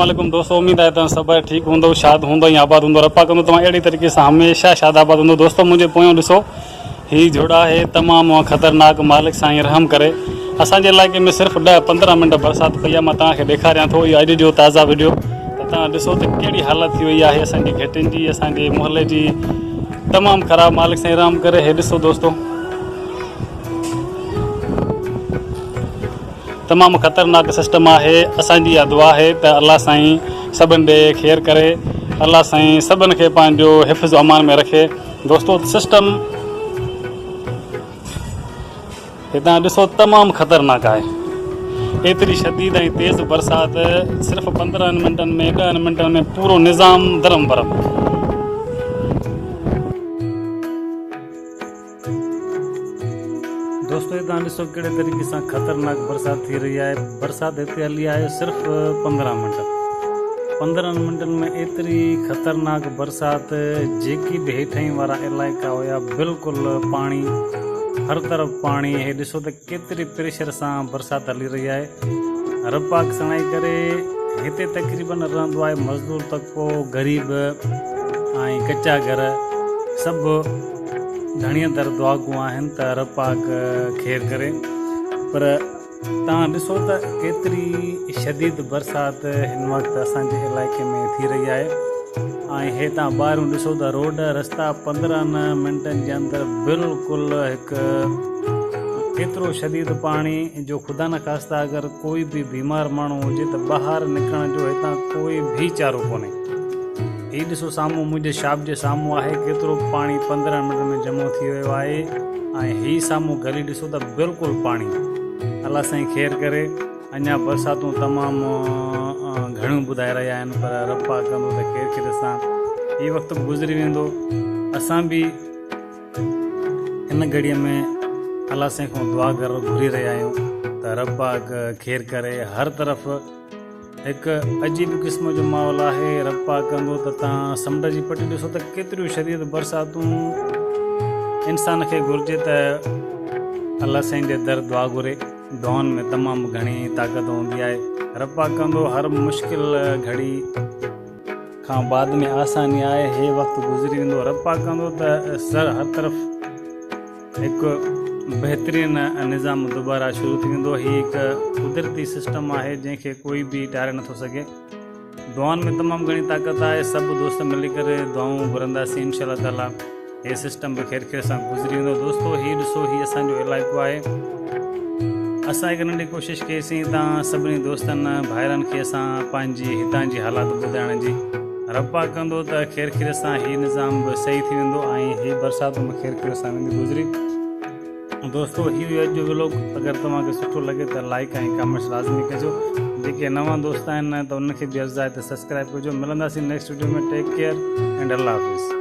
वालेकुम दोस्तों, उम्मीद है सब ठीक होंगे, शाद होंगे, आबाद होंगे, रपा कंदो तमाम अड़ी तरीके से हमेशा शाद आबाद होंगे। दोस्तों मुझे पोयों ॾिसो, ही जोड़ा है तमाम ख़तरनाक, मालिक साईं रहम करे। असांजे इलाइक़े में सिर्फ 10-15 मिनट बरसात पई आहे। मां तव्हांखे ॾेखारियां थो इहो अॼु जो ताज़ा वीडियो। त तव्हां ॾिसो त कहिड़ी हालत थी वई आहे असांजी घेटियुनि जी, असांजे मुहले जी तमामु ख़राबु, मालिक साईं रहम करे। हे ॾिसो दोस्तों, तमामु ख़तरनाक सिस्टम आहे। असांजी इहा दुआ आहे त अल्लाह साईं सभिनि ॾे ख़ैरु करे, अल्लाह साईं सभिनि खे पंहिंजो हिफ़्ज़ अमान में रखे। दोस्तों सिस्टम हितां ॾिसो तमामु ख़तरनाक आहे। एतिरी शदीद ऐं तेज़ बरसात, सिर्फ़ु 15 मिंटनि में, 10 मिंटनि में पूरो निज़ाम दरम बरम। दोस्तों हितां ॾिसो कहिड़े तरीक़े सां ख़तरनाक बरसात थी रही आहे। बरसात हिते हली आहे सिर्फ़ु 15 मिंट। 15 मिंटनि में एतिरी ख़तरनाक बरसात, जेकी बि हेठां वारा इलाइक़ा हुया बिल्कुलु पाणी, हर तरफ़ पाणी। हे ॾिसो त केतिरी प्रेशर सां बरसात हली रही आहे। रपाक सणाई करे हिते तक़रीबन रहंदो आहे मज़दूर तबको, ग़रीब ऐं कचा घर, सभु घणीअ दर दुआगूं आहिनि त रपाक ख़ैरु करे। पर तव्हां ॾिसो त केतिरी शदीद बरसात हिन वक़्तु असांजे इलाइक़े में थी रही आहे। ऐं हे तव्हां ॿाहिरूं ॾिसो त रोड रस्ता 15 मिंटनि जे अंदरि बिल्कुलु हिकु एतिरो शदीद पाणी जो ख़ुदा न ख़ास्ता अगरि कोई बि बीमार माण्हू हुजे त ॿाहिरि निकिरण जो हितां कोई बि चारो कोन्हे। हीउ ॾिसो साम्हूं, मुंहिंजे शॉप जे साम्हूं आहे केतिरो पाणी 15 मिंट में जमो थी वियो आहे। ऐं हीउ साम्हूं गली ॾिसो त बिल्कुलु पाणी। अल्लाह साईं ख़ैरु करे। अञा बरसातूं तमामु घणियूं ॿुधाए रहिया आहिनि, पर रपा कंदो त ख़ैरु ख़ैर सां हीउ वक़्तु बि गुज़री वेंदो। असां बि हिन घड़ीअ में अल्लाह साईं खां दुआ घुरी रहिया आहियूं त रपा ख़ैरु करे। हर तरफ़ हिकु अजीब क़िस्म जो माहौल आहे। रपा कंदो त तव्हां समुंड जी पटी ॾिसो त केतिरियूं शदीद बरसातूं। इंसान खे घुरिजे त अल्लाह साईं जे दर दुआ घुरे। दुआनि में तमामु घणी ताक़त हूंदी आहे। रपा कंदो हर मुश्किल घड़ी खां बाद में आसानी आहे। हे वक़्तु गुज़री वेंदो। रपा कंदो त हर तरफ़ हिकु बहितरीनु निज़ाम दुबारा शुरू थी वेंदो। हीउ हिकु कुदरती सिस्टम आहे जंहिंखे कोई बि टारे नथो सघे। दुआनि में तमामु घणी ताक़त आहे। सभु दोस्त मिली करे दुआऊं घुरंदासीं इंशाअल्लाह ताला। हे सिस्टम बि ख़ैरु ख़ैर सां गुज़री वेंदो। दोस्तो हीउ ॾिसो, हीउ असांजो इलाइक़ो आहे। असां हिकु नंढी कोशिशि कईसीं तव्हां सभिनी दोस्तनि भाइरनि खे असां पंहिंजी हितां जी हालात ॿुधाइण जी। रपा कंदो त ख़ैरु ख़ैर सां हीउ निज़ाम बि सही थी वेंदो ऐं हीअ बरसातूं बि ख़ैरु ख़ैर सां वेंदी गुज़री। दोस्तों हीउ अॼु जो व्लॉग अगरि तव्हांखे सुठो लॻे त लाइक ऐं कमेंट्स लाज़मी कजो। जेके नवां दोस्त आहिनि त उनखे बि अर्ज़ु आहे त सब्सक्राइब कजो। मिलंदासीं नेक्स्ट वीडियो में। टेक केयर एंड अल्लाह हाफ़िज़।